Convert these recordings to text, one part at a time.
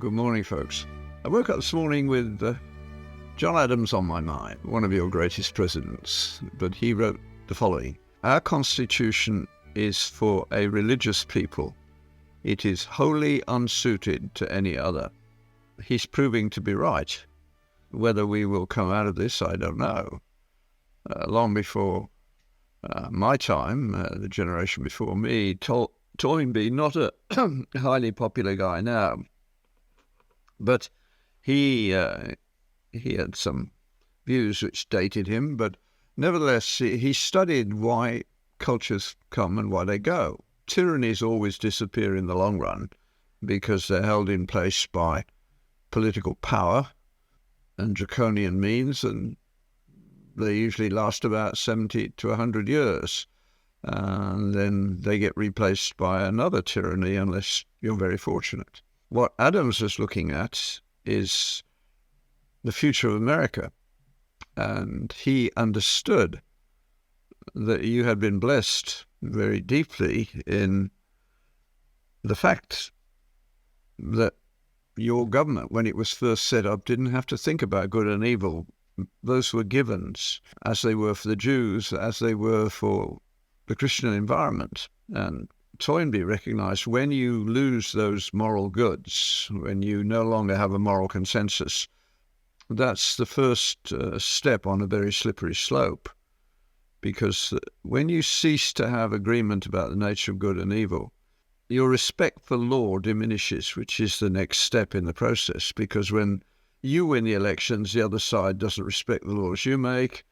Good morning, folks. I woke up this morning with John Adams on my mind, one of your greatest presidents, but he wrote the following: "Our Constitution is for a religious people. It is wholly unsuited to any other." He's proving to be right. Whether we will come out of this, I don't know. Long before my time, the generation before me, Toynbee, not a highly popular guy now, but he had some views which dated him, but nevertheless he studied why cultures come and why they go. Tyrannies always disappear in the long run because they're held in place by political power and draconian means, and they usually last about 70 to 100 years. And then they get replaced by another tyranny unless you're very fortunate. What Adams was looking at is the future of America, and he understood that you had been blessed very deeply in the fact that your government, when it was first set up, didn't have to think about good and evil. Those were givens, as they were for the Jews, as they were for the Christian environment. And Toynbee recognized when you lose those moral goods, when you no longer have a moral consensus, that's the first step on a very slippery slope. Because when you cease to have agreement about the nature of good and evil, your respect for law diminishes, which is the next step in the process. Because when you win the elections, the other side doesn't respect the laws you make.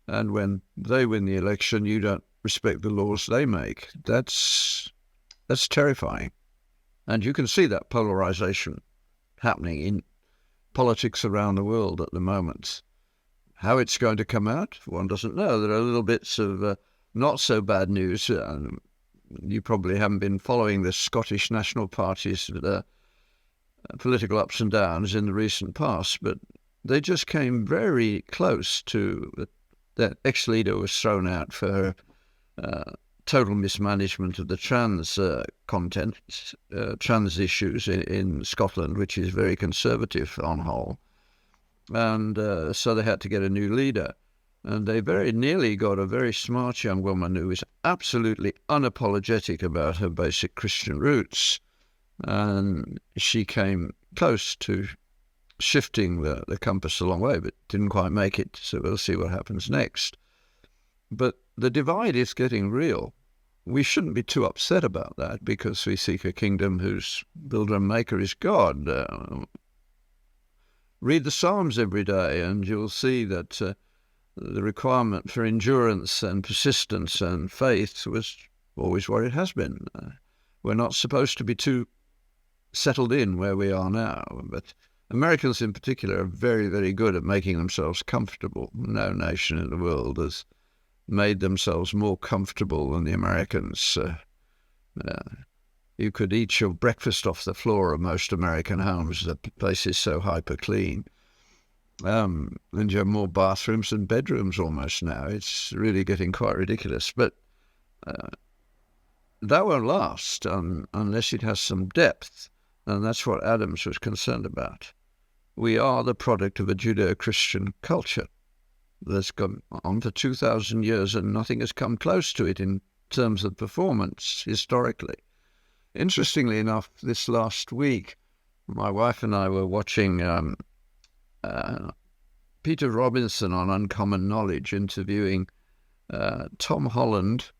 And when they win the election, you don't respect the laws they make. That's terrifying. And you can see that polarization happening in politics around the world at the moment. How it's going to come out, one doesn't know. There are little bits of not so bad news. You probably haven't been following the Scottish National Party's political ups and downs in the recent past, but they just came very close to that ex-leader was thrown out for total mismanagement of the trans trans issues in Scotland, which is very conservative on whole. And so they had to get a new leader. And they very nearly got a very smart young woman who is absolutely unapologetic about her basic Christian roots. And she came close to shifting the compass a long way, but didn't quite make it. So we'll see what happens next. But the divide is getting real. We shouldn't be too upset about that because we seek a kingdom whose builder and maker is God. Read the Psalms every day and you'll see that the requirement for endurance and persistence and faith was always what it has been. We're not supposed to be too settled in where we are now, but Americans in particular are very, very good at making themselves comfortable. No nation in the world has made themselves more comfortable than the Americans. You could eat your breakfast off the floor of most American homes. The place is so hyper clean. And you have more bathrooms than bedrooms almost now. It's really getting quite ridiculous. But that won't last unless it has some depth. And that's what Adams was concerned about. We are the product of a Judeo-Christian culture that's gone on for 2,000 years, and nothing has come close to it in terms of performance historically. Interestingly enough, this last week, my wife and I were watching Peter Robinson on Uncommon Knowledge interviewing Tom Holland,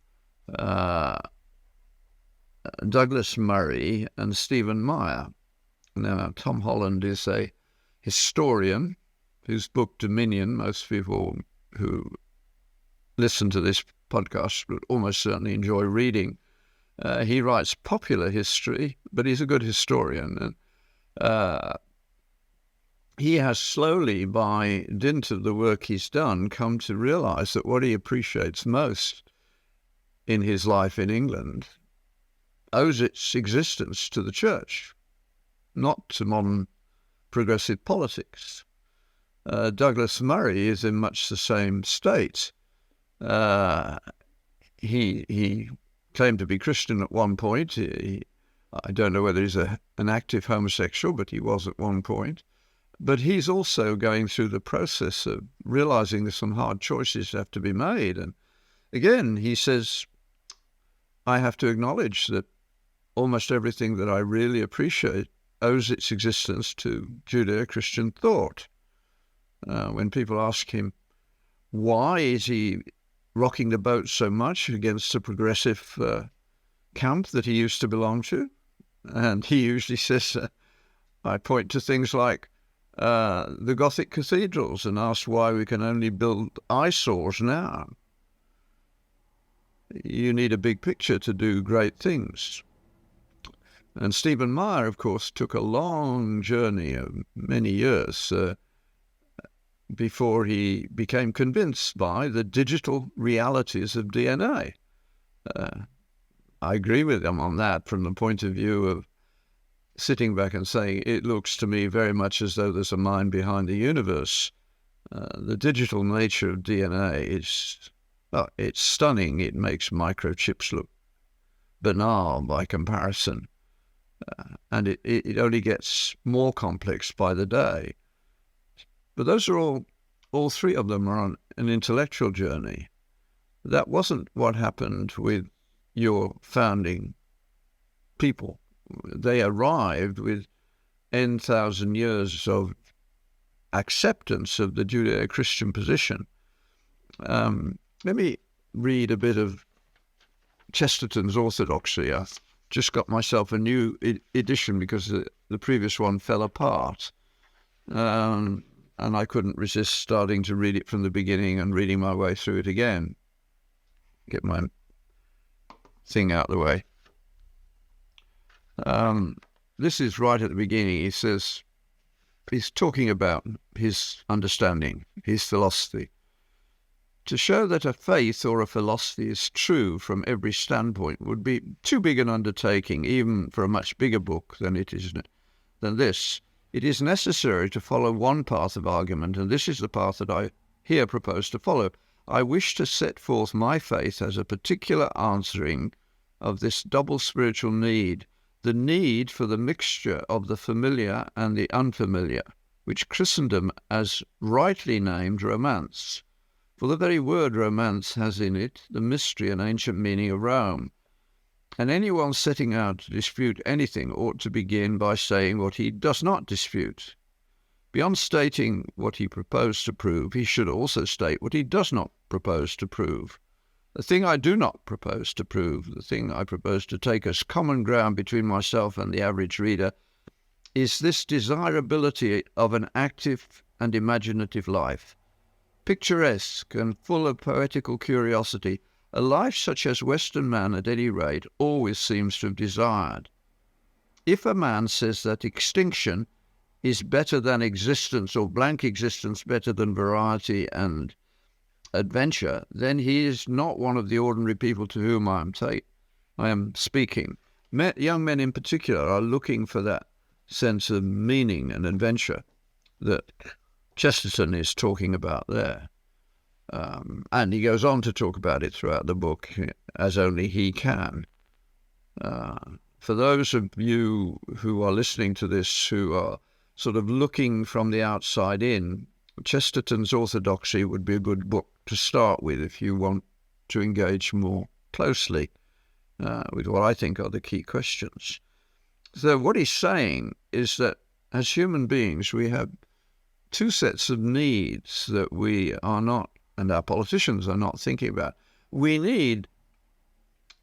Douglas Murray, and Stephen Meyer. Now, Tom Holland is a historian whose book Dominion, most people who listen to this podcast would almost certainly enjoy reading. He writes popular history, but he's a good historian. And he has slowly, by dint of the work he's done, come to realize that what he appreciates most in his life in England owes its existence to the church, not to modern progressive politics. Douglas Murray is in much the same state. He claimed to be Christian at one point. He I don't know whether he's an active homosexual, but he was at one point. But he's also going through the process of realizing there's some hard choices that have to be made. And again, he says, I have to acknowledge that almost everything that I really appreciate owes its existence to Judeo-Christian thought. When people ask him, why is he rocking the boat so much against the progressive camp that he used to belong to? And he usually says, I point to things like the Gothic cathedrals and ask why we can only build eyesores now. You need a big picture to do great things. And Stephen Meyer, of course, took a long journey of many years before he became convinced by the digital realities of DNA. I agree with him on that from the point of view of sitting back and saying, it looks to me very much as though there's a mind behind the universe. The digital nature of DNA is, it's stunning. It makes microchips look banal by comparison. And it only gets more complex by the day. But those are all three of them are on an intellectual journey. That wasn't what happened with your founding people. They arrived with N thousand years of acceptance of the Judeo-Christian position. Let me read a bit of Chesterton's Orthodoxy. I just got myself a new edition because the previous one fell apart. And I couldn't resist starting to read it from the beginning and reading my way through it again. Get my thing out of the way. This is right at the beginning. He says, he's talking about his understanding, his philosophy. To show that a faith or a philosophy is true from every standpoint would be too big an undertaking, even for a much bigger book than this. It is necessary to follow one path of argument, and this is the path that I here propose to follow. I wish to set forth my faith as a particular answering of this double spiritual need, the need for the mixture of the familiar and the unfamiliar, which Christendom has rightly named romance. For the very word romance has in it the mystery and ancient meaning of Rome. And anyone setting out to dispute anything ought to begin by saying what he does not dispute. Beyond stating what he proposed to prove, he should also state what he does not propose to prove. The thing I do not propose to prove, the thing I propose to take as common ground between myself and the average reader, is this desirability of an active and imaginative life, picturesque and full of poetical curiosity, a life such as Western man, at any rate, always seems to have desired. If a man says that extinction is better than existence, or blank existence better than variety and adventure, then he is not one of the ordinary people to whom I am speaking. Young men in particular are looking for that sense of meaning and adventure that Chesterton is talking about there. And he goes on to talk about it throughout the book, as only he can. For those of you who are listening to this, who are sort of looking from the outside in, Chesterton's Orthodoxy would be a good book to start with if you want to engage more closely with what I think are the key questions. So what he's saying is that as human beings, we have two sets of needs that we are not, and our politicians are not thinking about. We need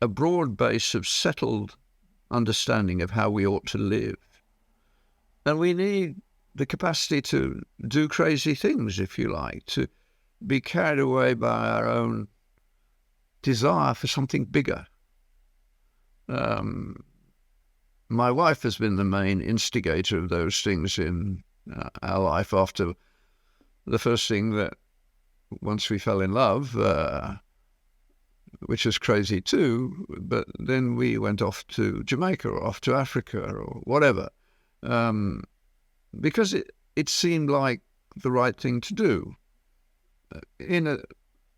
a broad base of settled understanding of how we ought to live. And we need the capacity to do crazy things, if you like, to be carried away by our own desire for something bigger. My wife has been the main instigator of those things in our life after the first thing that once we fell in love, which was crazy too, but then we went off to Jamaica or off to Africa or whatever, because it seemed like the right thing to do,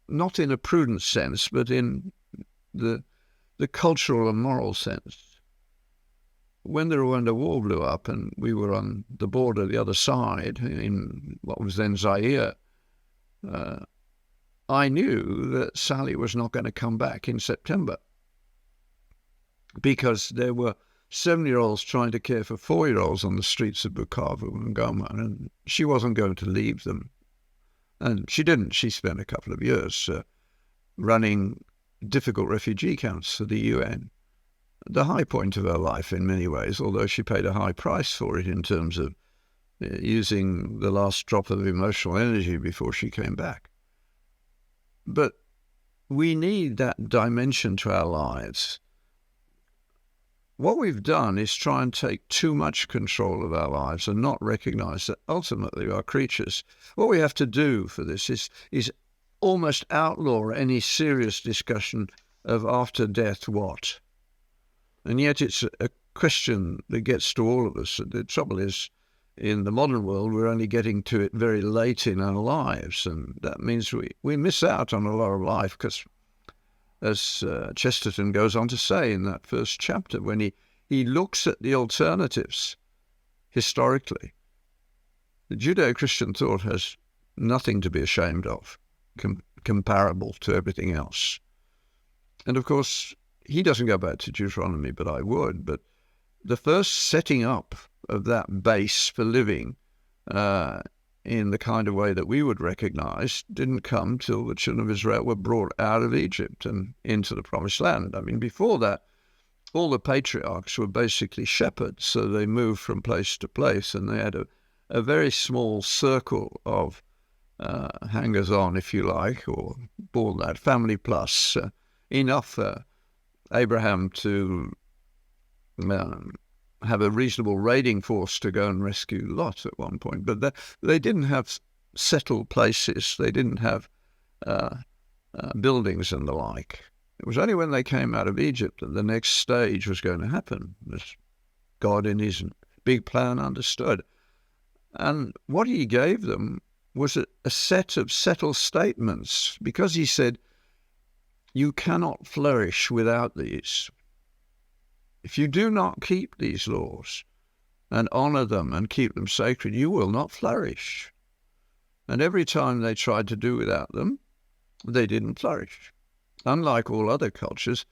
not in a prudent sense, but in the cultural and moral sense. when the Rwanda war blew up and we were on the border the other side in what was then Zaire, I knew that Sally was not going to come back in September because there were 7-year-olds trying to care for 4-year-olds on the streets of Bukavu and Goma, and she wasn't going to leave them. And she didn't. She spent a couple of years running difficult refugee camps for the UN. The high point of her life in many ways, although she paid a high price for it in terms of using the last drop of emotional energy before she came back. But we need that dimension to our lives. What we've done is try and take too much control of our lives and not recognize that ultimately we are creatures. What we have to do for this is almost outlaw any serious discussion of after death what. And yet it's a question that gets to all of us. The trouble is, in the modern world, we're only getting to it very late in our lives. And that means we miss out on a lot of life because, as Chesterton goes on to say in that first chapter, when he looks at the alternatives historically, the Judeo-Christian thought has nothing to be ashamed of, comparable to everything else. And of course, he doesn't go back to Deuteronomy, but I would. But the first setting up of that base for living in the kind of way that we would recognize didn't come till the children of Israel were brought out of Egypt and into the Promised Land. I mean, before that, all the patriarchs were basically shepherds, so they moved from place to place, and they had a very small circle of hangers-on, if you like, or all that, family plus, enough for Abraham to have a reasonable raiding force to go and rescue Lot at one point. But they didn't have settled places. They didn't have buildings and the like. It was only when they came out of Egypt that the next stage was going to happen, as God in his big plan understood. And what he gave them was a set of settled statements, because he said, you cannot flourish without these. If you do not keep these laws and honor them and keep them sacred, you will not flourish. And every time they tried to do without them, they didn't flourish. Unlike all other cultures,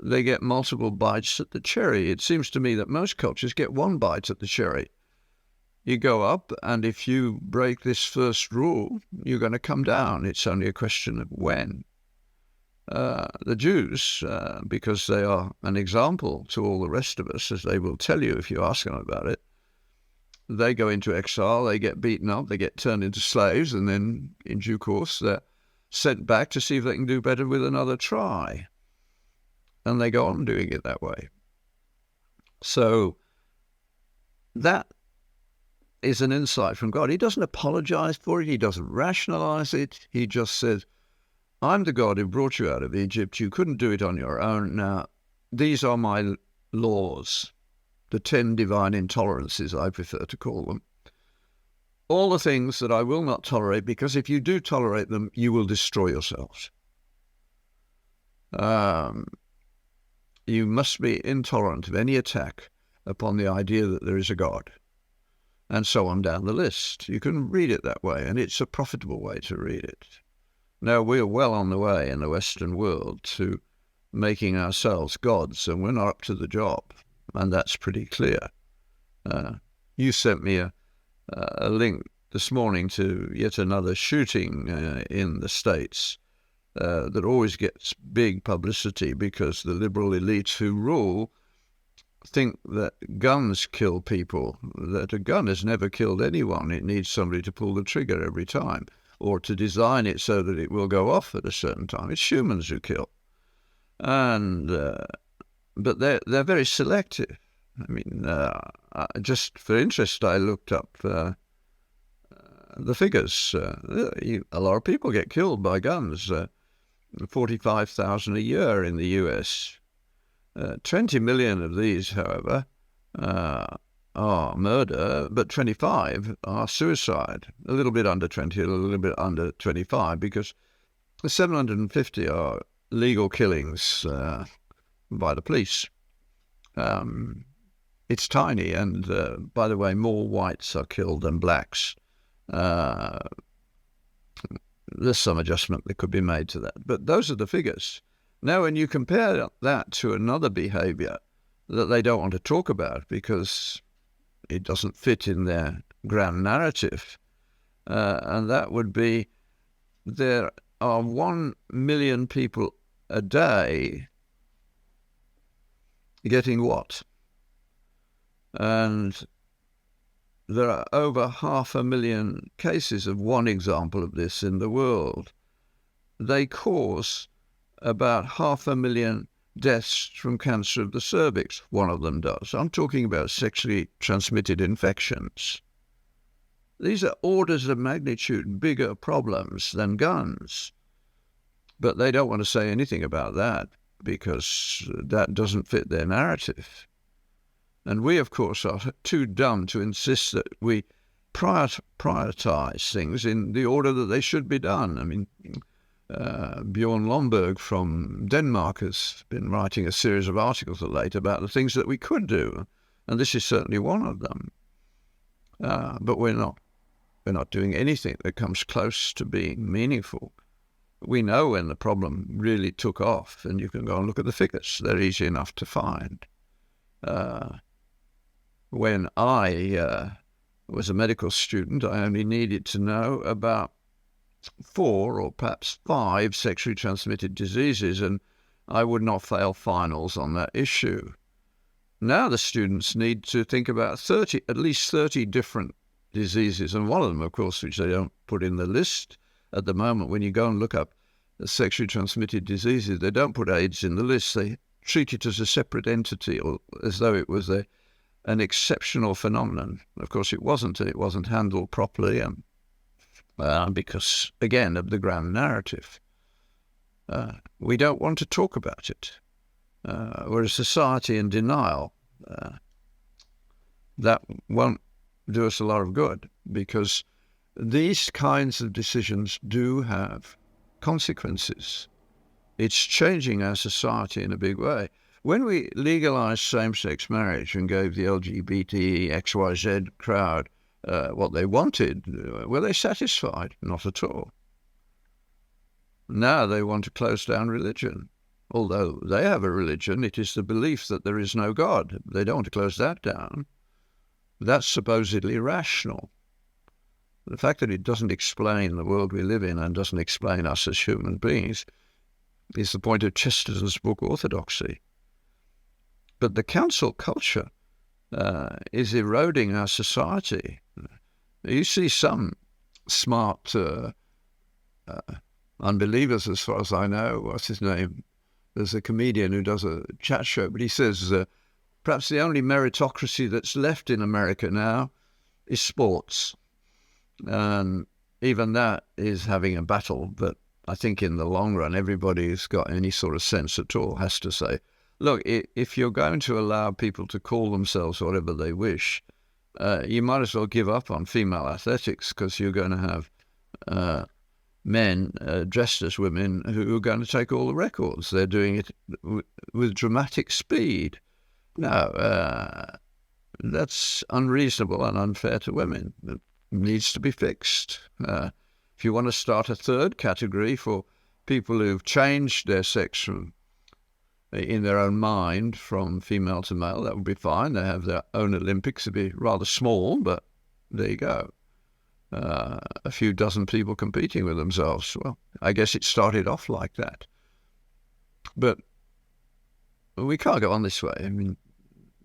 they get multiple bites at the cherry. It seems to me that most cultures get one bite at the cherry. You go up, and if you break this first rule, you're going to come down. It's only a question of when. The Jews, because they are an example to all the rest of us, as they will tell you if you ask them about it, they go into exile, they get beaten up, they get turned into slaves, and then in due course they're sent back to see if they can do better with another try. And they go on doing it that way. So that is an insight from God. He doesn't apologize for it. He doesn't rationalize it. He just says, I'm the God who brought you out of Egypt. You couldn't do it on your own. Now, these are my laws, the 10 divine intolerances, I prefer to call them. All the things that I will not tolerate, because if you do tolerate them, you will destroy yourselves. You must be intolerant of any attack upon the idea that there is a God, and so on down the list. You can read it that way, and it's a profitable way to read it. Now, we're well on the way in the Western world to making ourselves gods, and we're not up to the job, and that's pretty clear. You sent me a link this morning to yet another shooting in the States that always gets big publicity because the liberal elites who rule think that guns kill people, that a gun has never killed anyone. It needs somebody to pull the trigger every time, or to design it so that it will go off at a certain time. It's humans who kill. And but they're very selective. I mean, just for interest, I looked up the figures. A lot of people get killed by guns. 45,000 a year in the US. 20 million of these, however, are murder, but 25 are suicide. A little bit under 20, a little bit under 25, because the 750 are legal killings by the police. it's tiny, and by the way, more whites are killed than blacks. There's some adjustment that could be made to that. But those are the figures. Now, when you compare that to another behaviour that they don't want to talk about because it doesn't fit in their grand narrative, and that would be there are 1 million people a day getting what? And there are over 500,000 cases of one example of this in the world. They cause about 500,000 deaths from cancer of the cervix. One of them does. I'm talking about sexually transmitted infections. These are orders of magnitude bigger problems than guns. But they don't want to say anything about that because that doesn't fit their narrative. And we, of course, are too dumb to insist that we prioritize things in the order that they should be done. I mean, Bjorn Lomborg from Denmark has been writing a series of articles of late about the things that we could do, and this is certainly one of them. But we're not doing anything that comes close to being meaningful. We know when the problem really took off, and you can go and look at the figures. They're easy enough to find. When I was a medical student, I only needed to know about 4 or perhaps 5 sexually transmitted diseases, and I would not fail finals on that issue. Now the students need to think about at least 30 different diseases, and one of them, of course, which they don't put in the list at the moment, when you go and look up the sexually transmitted diseases, they don't put AIDS in the list. They treat it as a separate entity, or as though it was an exceptional phenomenon. Of course, it wasn't, and it wasn't handled properly, because, again, of the grand narrative. We don't want to talk about it. We're a society in denial. That won't do us a lot of good, because these kinds of decisions do have consequences. It's changing our society in a big way. When we legalized same-sex marriage and gave the LGBT XYZ crowd what they wanted, were they satisfied? Not at all. Now they want to close down religion. Although they have a religion, it is the belief that there is no God. They don't want to close that down. That's supposedly rational. The fact that it doesn't explain the world we live in and doesn't explain us as human beings is the point of Chesterton's book, Orthodoxy. But the council culture is eroding our society. You see some smart unbelievers, as far as I know. What's his name? There's a comedian who does a chat show, but he says perhaps the only meritocracy that's left in America now is sports. And even that is having a battle, but I think in the long run, everybody who's got any sort of sense at all has to say, look, if you're going to allow people to call themselves whatever they wish, you might as well give up on female athletics, because you're going to have men dressed as women who are going to take all the records. They're doing it with dramatic speed. No, that's unreasonable and unfair to women. It needs to be fixed. If you want to start a third category for people who've changed their sex in their own mind from female to male, that would be fine. They have their own Olympics. It'd be rather small, but there you go. A few dozen people competing with themselves. Well, I guess it started off like that. But we can't go on this way. I mean,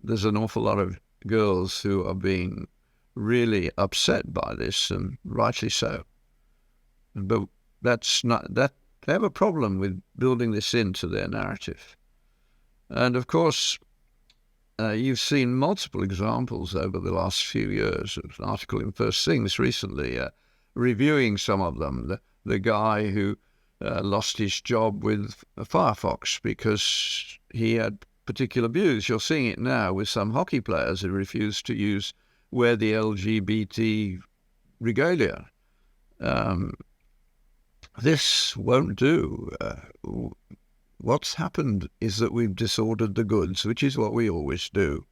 there's an awful lot of girls who are being really upset by this, and rightly so. But that's not that. They have a problem with building this into their narrative. And of course, you've seen multiple examples over the last few years. There was an article in First Things recently reviewing some of them. The guy who lost his job with Firefox because he had particular views. You're seeing it now with some hockey players who refuse to wear the LGBT regalia. This won't do. What's happened is that we've disordered the goods, which is what we always do.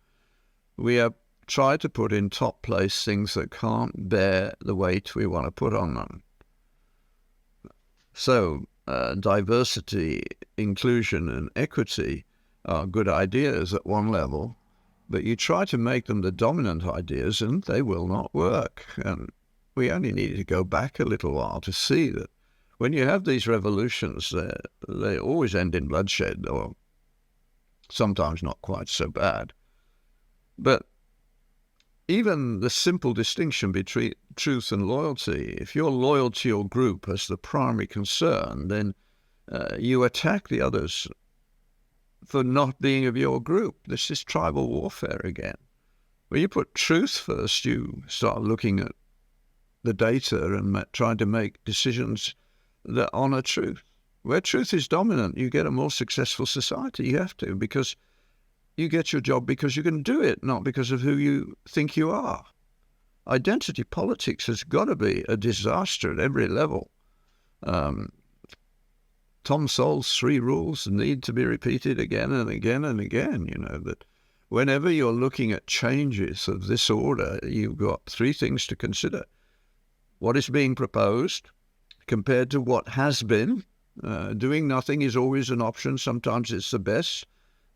we have tried to put in top place things that can't bear the weight we want to put on them. So diversity, inclusion, and equity are good ideas at one level, but you try to make them the dominant ideas and they will not work. And we only need to go back a little while to see that when you have these revolutions, they always end in bloodshed, or sometimes not quite so bad. But even the simple distinction between truth and loyalty, if you're loyal to your group as the primary concern, then you attack the others for not being of your group. This is tribal warfare again. When you put truth first, you start looking at the data and trying to make decisions that honor truth. Where truth is dominant, you get a more successful society. You have to, because you get your job because you can do it, not because of who you think you are. Identity politics has got to be a disaster at every level. Tom Sowell's 3 rules need to be repeated again and again and again, that whenever you're looking at changes of this order, you've got 3 things to consider. What is being proposed compared to what has been. Doing nothing is always an option. Sometimes it's the best.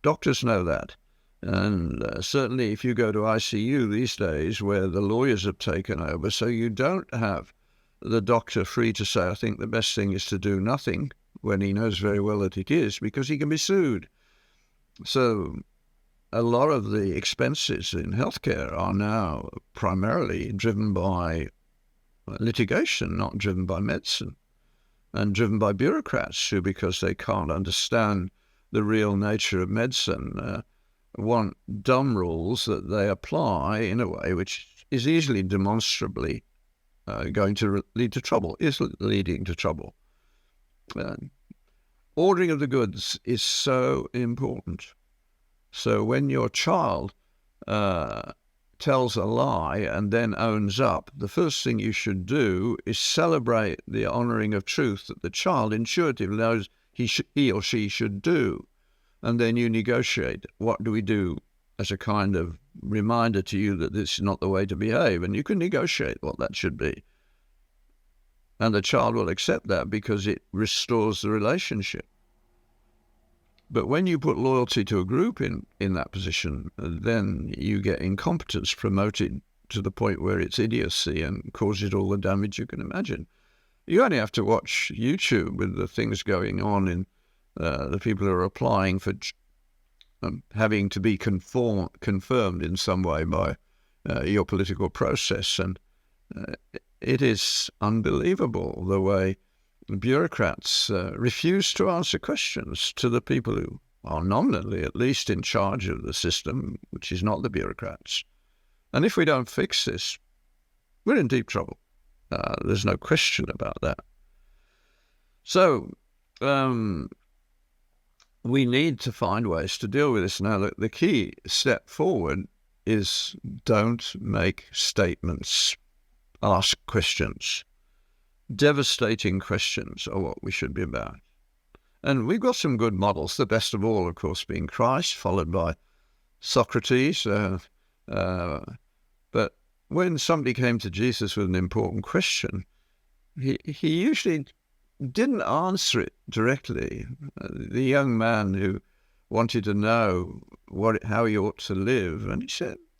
Doctors know that. And certainly if you go to ICU these days where the lawyers have taken over, so you don't have the doctor free to say, I think the best thing is to do nothing, when he knows very well that it is, because he can be sued. So a lot of the expenses in healthcare are now primarily driven by litigation, not driven by medicine, and driven by bureaucrats who, because they can't understand the real nature of medicine, want dumb rules that they apply in a way which is easily demonstrably going to lead to trouble, is leading to trouble. Ordering of the goods is so important. So when your child tells a lie and then owns up, the first thing you should do is celebrate the honoring of truth that the child intuitively knows he or she should do. And then you negotiate. What do we do as a kind of reminder to you that this is not the way to behave? And you can negotiate what that should be. And the child will accept that because it restores the relationship. But when you put loyalty to a group in that position, then you get incompetence promoted to the point where it's idiocy and causes all the damage you can imagine. You only have to watch YouTube with the things going on in the people who are applying for having to be confirmed in some way by your political process. And it is unbelievable the way bureaucrats refuse to answer questions to the people who are nominally at least in charge of the system, which is not the bureaucrats. And if we don't fix this, we're in deep trouble. There's no question about that. So we need to find ways to deal with this. Now, the key step forward is don't make statements, ask questions. Devastating questions are what we should be about. And we've got some good models, the best of all, of course, being Christ, followed by Socrates. But when somebody came to Jesus with an important question, he usually didn't answer it directly. The young man who wanted to know how he ought to live, and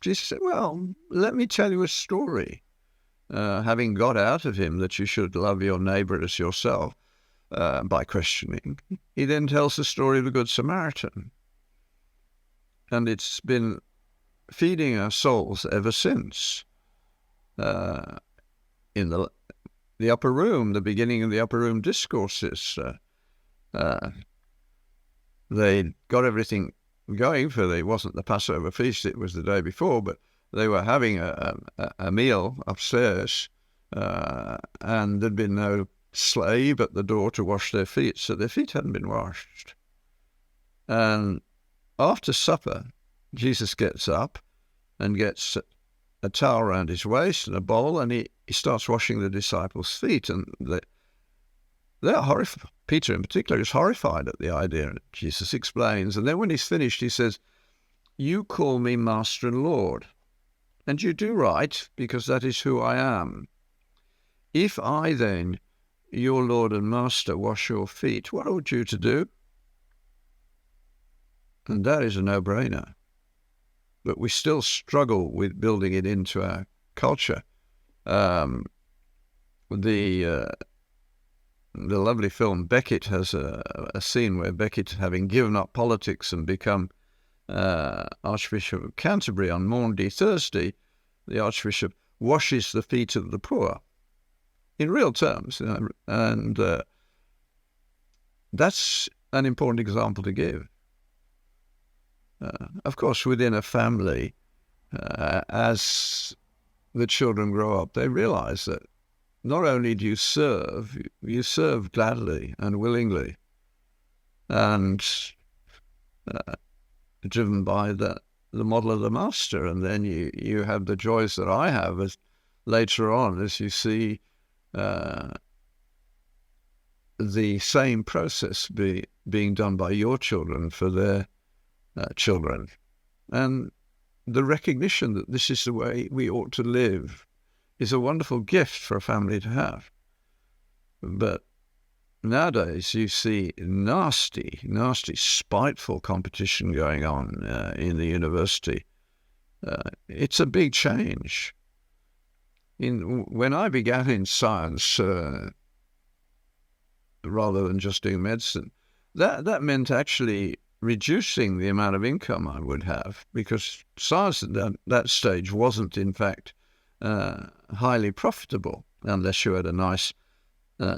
Jesus said, well, let me tell you a story. Having got out of him that you should love your neighbor as yourself by questioning, he then tells the story of the Good Samaritan. And it's been feeding our souls ever since. In the upper room, the beginning of the upper room discourses, they got everything going for it wasn't the Passover feast, it was the day before, but they were having a meal upstairs, and there'd been no slave at the door to wash their feet, so their feet hadn't been washed. And after supper, Jesus gets up and gets a towel around his waist and a bowl, and he starts washing the disciples' feet. And they're horrified. Peter in particular is horrified at the idea. Jesus explains. And then when he's finished, he says, You call me Master and Lord, and you do right, because that is who I am. If I then, your Lord and Master, wash your feet, what ought you to do? And that is a no-brainer. But we still struggle with building it into our culture. The lovely film Beckett has a scene where Beckett, having given up politics and become Archbishop of Canterbury on Maundy Thursday, the Archbishop washes the feet of the poor, in real terms. And that's an important example to give. Of course, within a family, as the children grow up, they realize that not only do you serve gladly and willingly, and driven by the model of the Master. And then you have the joys that I have as later on, as you see the same process being done by your children for their children. And the recognition that this is the way we ought to live is a wonderful gift for a family to have. But nowadays you see nasty, spiteful competition going on in the university. It's a big change. When I began in science, rather than just doing medicine, that meant actually reducing the amount of income I would have, because science at that stage wasn't, in fact, highly profitable unless you had a nice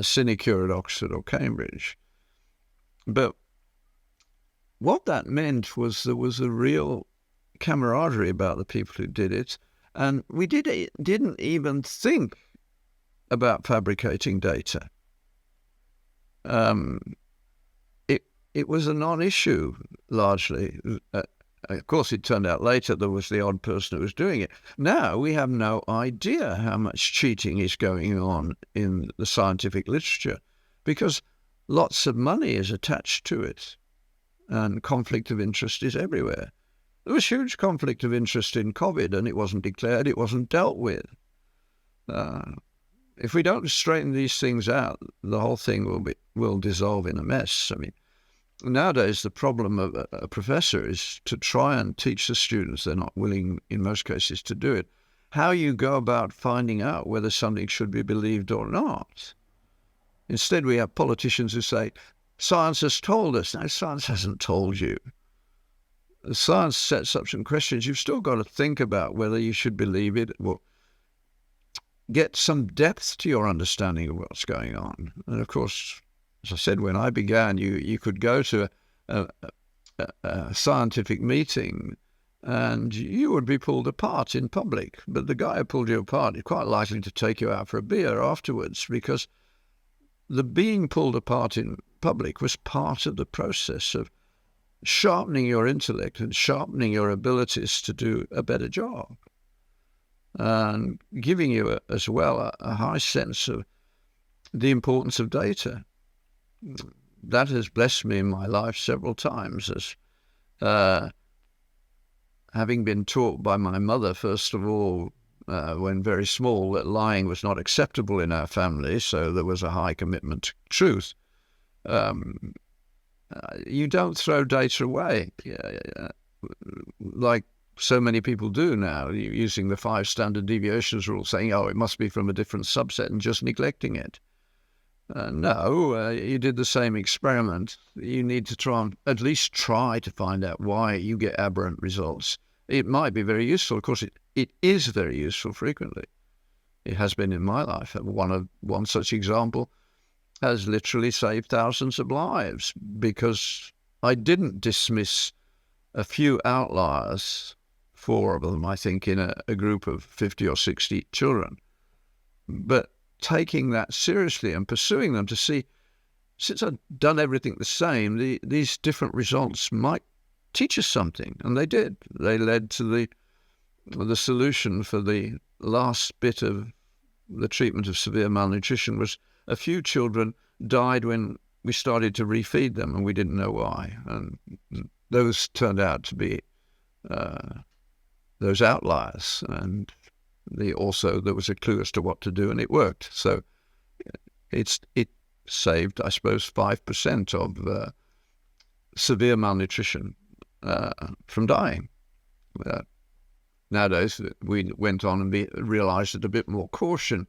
sinecure at Oxford or Cambridge. But what that meant was there was a real camaraderie about the people who did it, and we didn't even think about fabricating data. It was a non-issue, largely. Of course, it turned out later there was the odd person who was doing it. Now we have no idea how much cheating is going on in the scientific literature, because lots of money is attached to it, and conflict of interest is everywhere. There was huge conflict of interest in COVID, and it wasn't declared, it wasn't dealt with. If we don't straighten these things out, the whole thing will dissolve in a mess. I mean, nowadays, the problem of a professor is to try and teach the students, they're not willing in most cases to do it, how you go about finding out whether something should be believed or not. Instead, we have politicians who say, science has told us. No, science hasn't told you. Science sets up some questions. You've still got to think about whether you should believe it, or get some depth to your understanding of what's going on. And of course, as I said, when I began, you could go to a scientific meeting and you would be pulled apart in public. But the guy who pulled you apart is quite likely to take you out for a beer afterwards, because the being pulled apart in public was part of the process of sharpening your intellect and sharpening your abilities to do a better job, and giving you as well a high sense of the importance of data. That has blessed me in my life several times, as having been taught by my mother, first of all, when very small, that lying was not acceptable in our family, so there was a high commitment to truth. You don't throw data away, like so many people do now, using the 5 standard deviations rule, saying, oh, it must be from a different subset, and just neglecting it. No, you did the same experiment. You need to at least try to find out why you get aberrant results. It might be very useful. Of course, it is very useful frequently. It has been in my life. One such example has literally saved thousands of lives, because I didn't dismiss a few outliers, 4 of them, I think, in a group of 50 or 60 children, but taking that seriously and pursuing them to see, since I'd done everything the same, these different results might teach us something. And they did. They led to the solution for the last bit of the treatment of severe malnutrition. Was a few children died when we started to refeed them, and we didn't know why. And those turned out to be those outliers, and there was a clue as to what to do, and it worked. So it saved, I suppose, 5% of severe malnutrition from dying. Nowadays, we went on and realized that a bit more caution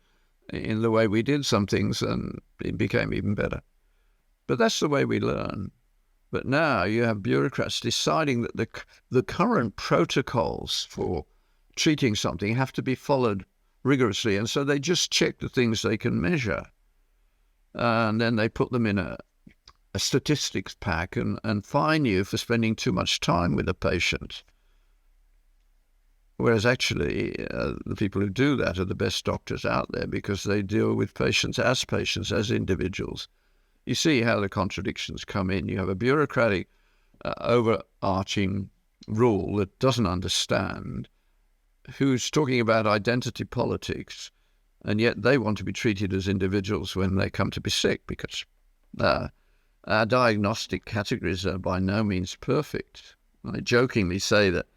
in the way we did some things, and it became even better. But that's the way we learn. But now you have bureaucrats deciding that the current protocols for treating something have to be followed rigorously, and so they just check the things they can measure, and then they put them in a statistics pack and fine you for spending too much time with a patient. Whereas actually, the people who do that are the best doctors out there, because they deal with patients, as individuals. You see how the contradictions come in. You have a bureaucratic, overarching rule that doesn't understand, who's talking about identity politics, and yet they want to be treated as individuals when they come to be sick, because our diagnostic categories are by no means perfect. I jokingly say that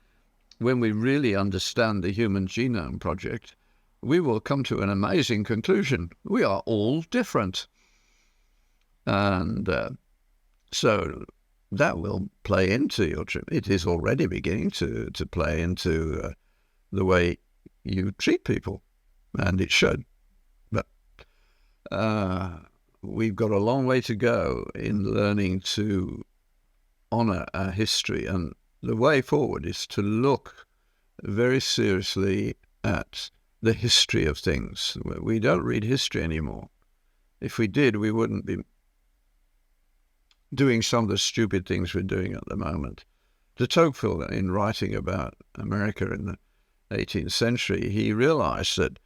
when we really understand the Human Genome Project, we will come to an amazing conclusion. We are all different. And so that will play into your treatment. It is already beginning to play into the way you treat people, and it should. But we've got a long way to go in learning to honour our history, and the way forward is to look very seriously at the history of things. We don't read history anymore. If we did, we wouldn't be doing some of the stupid things we're doing at the moment. De Tocqueville, in writing about America in the 18th century, he realized that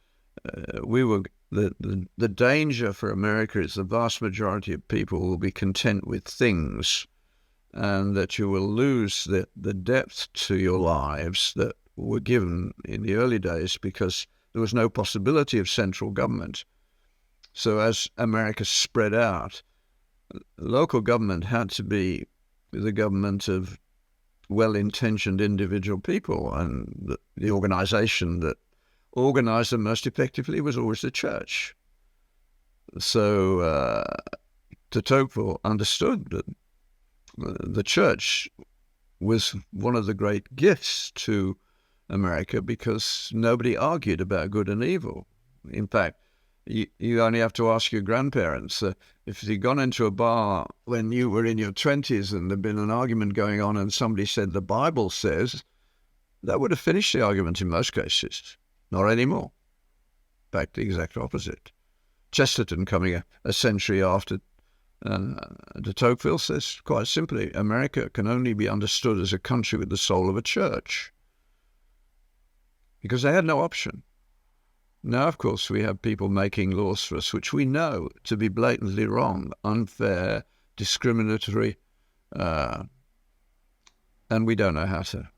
the danger for America is the vast majority of people will be content with things, and that you will lose the depth to your lives that were given in the early days, because there was no possibility of central government. So as America spread out, local government had to be the government of well-intentioned individual people, and the organization that organized them most effectively was always the church. So de Tocqueville understood that the church was one of the great gifts to America, because nobody argued about good and evil. In fact, you only have to ask your grandparents. If you'd gone into a bar when you were in your 20s and there'd been an argument going on and somebody said the Bible says, that would have finished the argument in most cases. Not anymore. In fact, the exact opposite. Chesterton, coming a century after de Tocqueville, says quite simply, America can only be understood as a country with the soul of a church, because they had no option. Now, of course, we have people making laws for us which we know to be blatantly wrong, unfair, discriminatory, and we don't know how to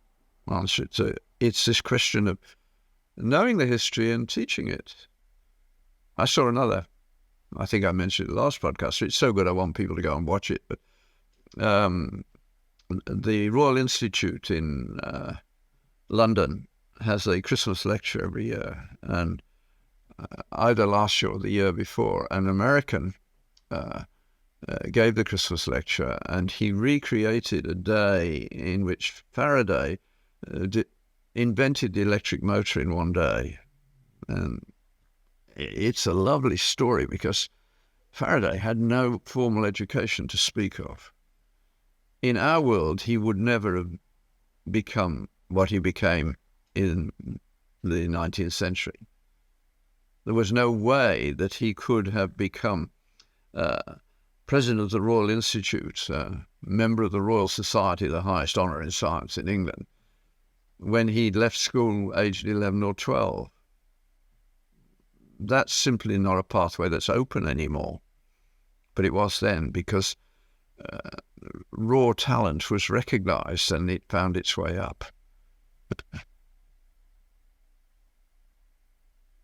answer it. So it's this question of knowing the history and teaching it. I saw another, I think I mentioned it in the last podcast, it's so good I want people to go and watch it, but the Royal Institute in London has a Christmas lecture every year, and either last year or the year before, an American gave the Christmas lecture, and he recreated a day in which Faraday invented the electric motor in one day. And it's a lovely story, because Faraday had no formal education to speak of. In our world, he would never have become what he became in the 19th century. There was no way that he could have become president of the Royal Institute, member of the Royal Society, the highest honour in science in England, when he'd left school aged 11 or 12. That's simply not a pathway that's open anymore. But it was then, because raw talent was recognised and it found its way up.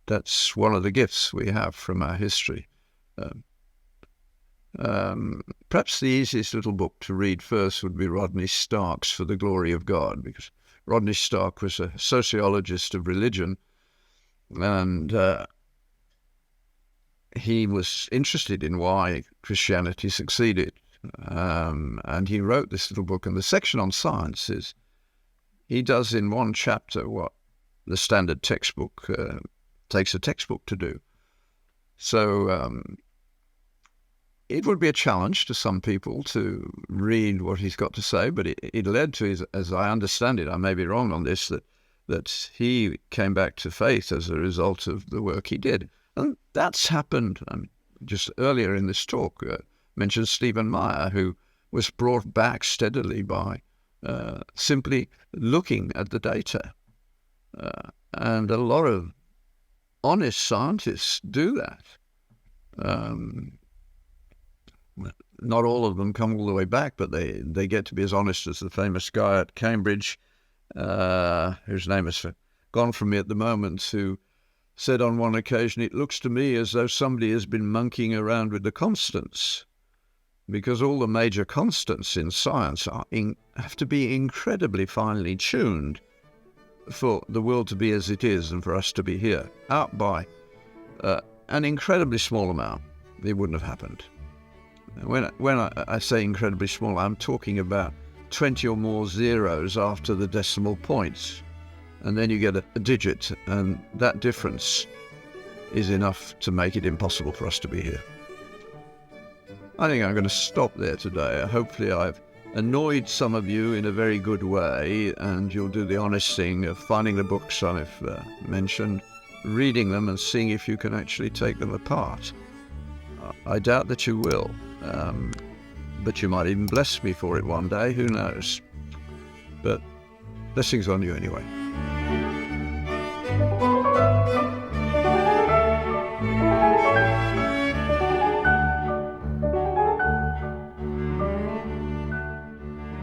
That's one of the gifts we have from our history. Perhaps the easiest little book to read first would be Rodney Stark's For the Glory of God, because Rodney Stark was a sociologist of religion, and he was interested in why Christianity succeeded. And he wrote this little book, and the section on science is, he does in one chapter what the standard textbook takes a textbook to do. So it would be a challenge to some people to read what he's got to say, but it led to his, as I understand it, I may be wrong on this, that he came back to faith as a result of the work he did. And that's happened. Just earlier in this talk, mentioned Stephen Meyer, who was brought back steadily by simply looking at the data. And a lot of honest scientists do that. Not all of them come all the way back, but they get to be as honest as the famous guy at Cambridge, whose name has gone from me at the moment, who said on one occasion, "It looks to me as though somebody has been monkeying around with the constants, because all the major constants in science have to be incredibly finely tuned for the world to be as it is and for us to be here. Out by an incredibly small amount, it wouldn't have happened." When I say incredibly small, I'm talking about 20 or more zeros after the decimal points. And then you get a digit, and that difference is enough to make it impossible for us to be here. I think I'm going to stop there today. Hopefully I've annoyed some of you in a very good way, and you'll do the honest thing of finding the books I've mentioned, reading them and seeing if you can actually take them apart. I doubt that you will, but you might even bless me for it one day, who knows. But blessings on you anyway.